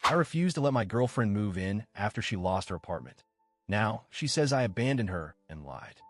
I refused to let my girlfriend move in after she lost her apartment. Now, she says I abandoned her and lied.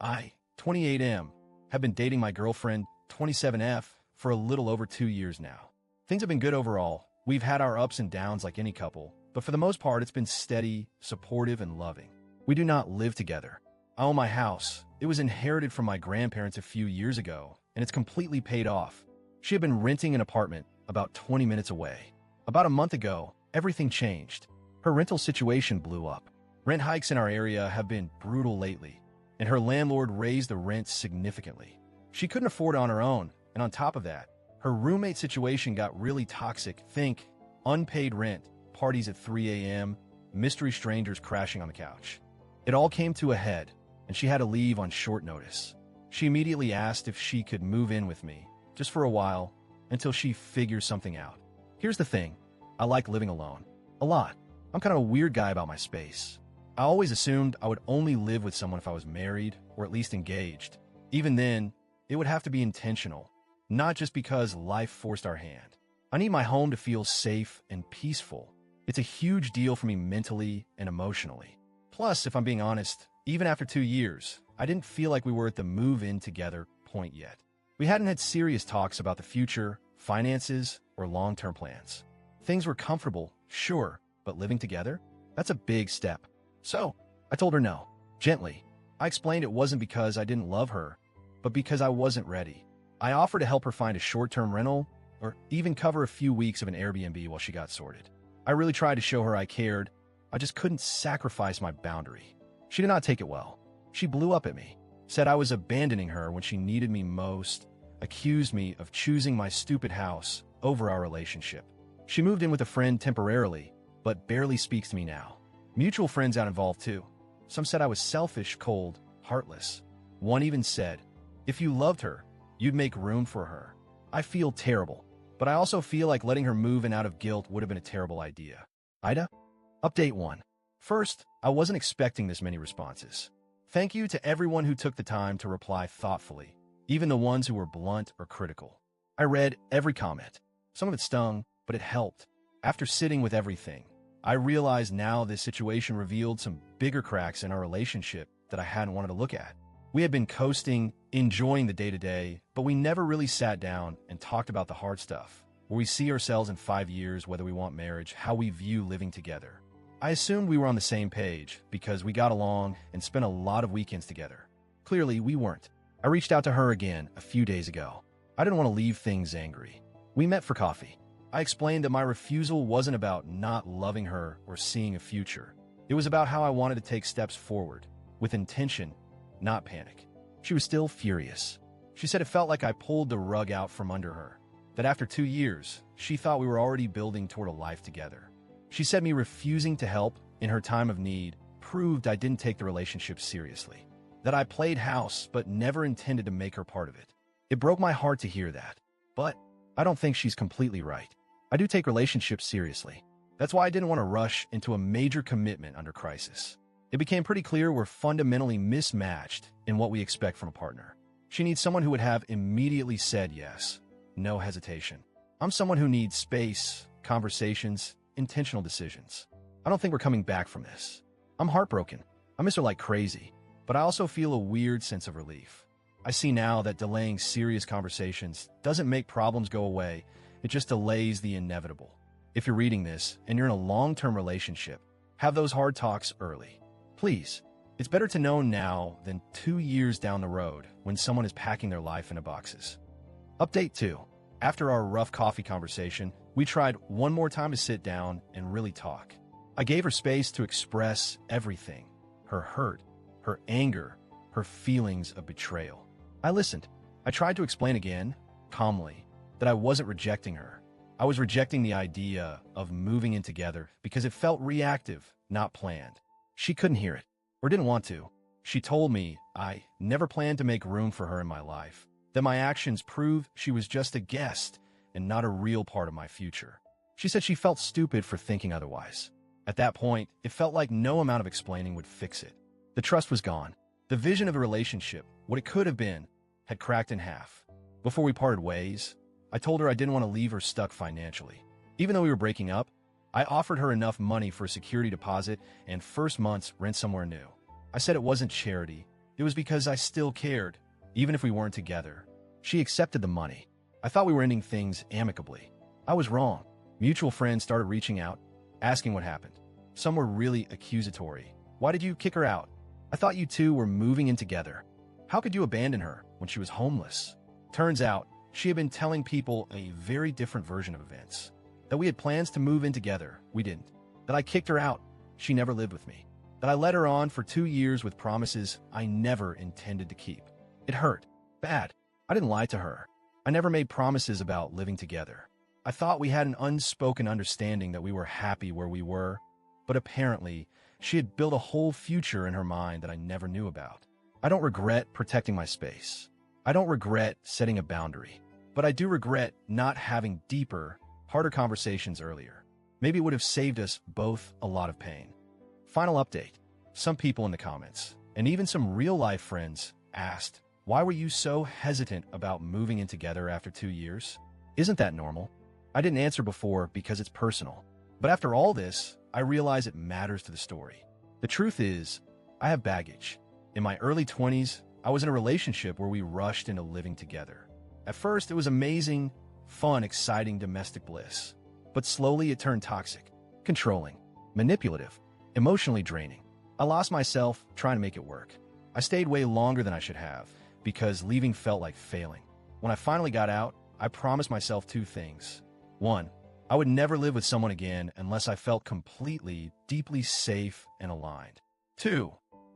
I, 28M, have been dating my girlfriend, 27F, for a little over 2 years now. Things have been good overall. We've had our ups and downs like any couple, but for the most part, it's been steady, supportive, and loving. We do not live together. I own my house. It was inherited from my grandparents a few years ago, and it's completely paid off. She had been renting an apartment about 20 minutes away. About a month ago, everything changed. Her rental situation blew up. Rent hikes in our area have been brutal lately, and her landlord raised the rent significantly. She couldn't afford it on her own, and on top of that, her roommate situation got really toxic. Think unpaid rent, parties at 3 a.m., mystery strangers crashing on the couch. It all came to a head, and she had to leave on short notice. She immediately asked if she could move in with me, just for a while, until she figures something out. Here's the thing. I like living alone. A lot. I'm kind of a weird guy about my space. I always assumed I would only live with someone if I was married, or at least engaged. Even then, it would have to be intentional, not just because life forced our hand. I need my home to feel safe and peaceful. It's a huge deal for me mentally and emotionally. Plus, if I'm being honest, even after 2 years, I didn't feel like we were at the move-in together point yet. We hadn't had serious talks about the future, finances, or long-term plans. Things were comfortable, sure, but living together? That's a big step. So, I told her no, gently. I explained it wasn't because I didn't love her, but because I wasn't ready. I offered to help her find a short-term rental, or even cover a few weeks of an Airbnb while she got sorted. I really tried to show her I cared. I just couldn't sacrifice my boundary. She did not take it well. She blew up at me, said I was abandoning her when she needed me most, accused me of choosing my stupid house over our relationship. She moved in with a friend temporarily, but barely speaks to me now. Mutual friends got involved too. Some said I was selfish, cold, heartless. One even said, if you loved her, you'd make room for her. I feel terrible, but I also feel like letting her move in out of guilt would have been a terrible idea. Ida? Update 1. First, I wasn't expecting this many responses. Thank you to everyone who took the time to reply thoughtfully, even the ones who were blunt or critical. I read every comment. Some of it stung, but it helped. After sitting with everything, I realized now this situation revealed some bigger cracks in our relationship that I hadn't wanted to look at. We had been coasting, enjoying the day-to-day, but we never really sat down and talked about the hard stuff, where we see ourselves in 5 years, whether we want marriage, how we view living together. I assumed we were on the same page because we got along and spent a lot of weekends together. Clearly, we weren't. I reached out to her again a few days ago. I didn't want to leave things angry. We met for coffee. I explained that my refusal wasn't about not loving her or seeing a future. It was about how I wanted to take steps forward, with intention, not panic. She was still furious. She said it felt like I pulled the rug out from under her, that after 2 years, she thought we were already building toward a life together. She said me refusing to help in her time of need proved I didn't take the relationship seriously, that I played house but never intended to make her part of it. It broke my heart to hear that, but I don't think she's completely right. I do take relationships seriously. That's why I didn't want to rush into a major commitment under crisis. It became pretty clear we're fundamentally mismatched in what we expect from a partner. She needs someone who would have immediately said yes, no hesitation. I'm someone who needs space, conversations, intentional decisions. I don't think we're coming back from this. I'm heartbroken. I miss her like crazy, but I also feel a weird sense of relief. I see now that delaying serious conversations doesn't make problems go away. It just delays the inevitable. If you're reading this and you're in a long-term relationship, have those hard talks early. Please, it's better to know now than 2 years down the road when someone is packing their life into boxes. Update 2. After our rough coffee conversation, we tried one more time to sit down and really talk. I gave her space to express everything, her hurt, her anger, her feelings of betrayal. I listened. I tried to explain again, calmly, that I wasn't rejecting her. I was rejecting the idea of moving in together because it felt reactive, not planned. She couldn't hear it, or didn't want to. She told me I never planned to make room for her in my life, that my actions proved she was just a guest and not a real part of my future. She said she felt stupid for thinking otherwise. At that point, it felt like no amount of explaining would fix it. The trust was gone. The vision of a relationship, what it could have been, had cracked in half. Before we parted ways, I told her I didn't want to leave her stuck financially. Even though we were breaking up, I offered her enough money for a security deposit and first month's rent somewhere new. I said it wasn't charity. It was because I still cared, even if we weren't together. She accepted the money. I thought we were ending things amicably. I was wrong. Mutual friends started reaching out, asking what happened. Some were really accusatory. Why did you kick her out? I thought you two were moving in together. How could you abandon her when she was homeless? Turns out, she had been telling people a very different version of events. That we had plans to move in together. We didn't. That I kicked her out. She never lived with me. That I led her on for 2 years with promises I never intended to keep. It hurt. Bad. I didn't lie to her. I never made promises about living together. I thought we had an unspoken understanding that we were happy where we were, but apparently, she had built a whole future in her mind that I never knew about. I don't regret protecting my space. I don't regret setting a boundary, but I do regret not having deeper, harder conversations earlier. Maybe it would have saved us both a lot of pain. Final update. Some people in the comments, and even some real-life friends, asked, why were you so hesitant about moving in together after 2 years? Isn't that normal? I didn't answer before because it's personal. But after all this, I realize it matters to the story. The truth is, I have baggage. In my early 20s, I was in a relationship where we rushed into living together. At first, it was amazing, fun, exciting domestic bliss. But slowly it turned toxic, controlling, manipulative, emotionally draining. I lost myself trying to make it work. I stayed way longer than I should have because leaving felt like failing. When I finally got out, I promised myself 2 things. 1, I would never live with someone again unless I felt completely, deeply safe and aligned. 2,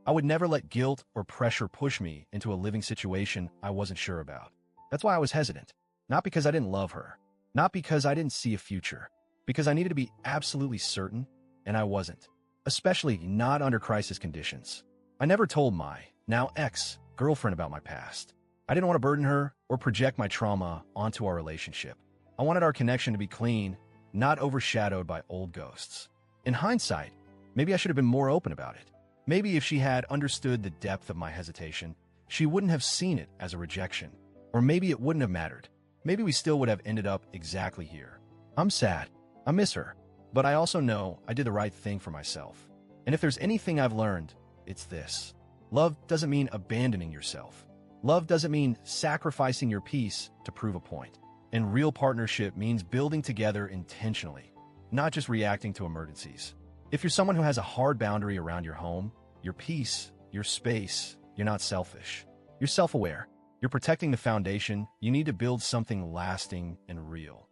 I would never let guilt or pressure push me into a living situation I wasn't sure about. That's why I was hesitant. Not because I didn't love her. Not because I didn't see a future. Because I needed to be absolutely certain, and I wasn't. Especially not under crisis conditions. I never told my, now ex-girlfriend about my past. I didn't want to burden her or project my trauma onto our relationship. I wanted our connection to be clean, not overshadowed by old ghosts. In hindsight, maybe I should have been more open about it. Maybe if she had understood the depth of my hesitation, she wouldn't have seen it as a rejection. Or maybe it wouldn't have mattered. Maybe we still would have ended up exactly here. I'm sad. I miss her. But I also know I did the right thing for myself. And if there's anything I've learned, it's this. Love doesn't mean abandoning yourself. Love doesn't mean sacrificing your peace to prove a point. And real partnership means building together intentionally, not just reacting to emergencies. If you're someone who has a hard boundary around your home, your peace, your space, you're not selfish. You're self-aware. You're protecting the foundation. You need to build something lasting and real.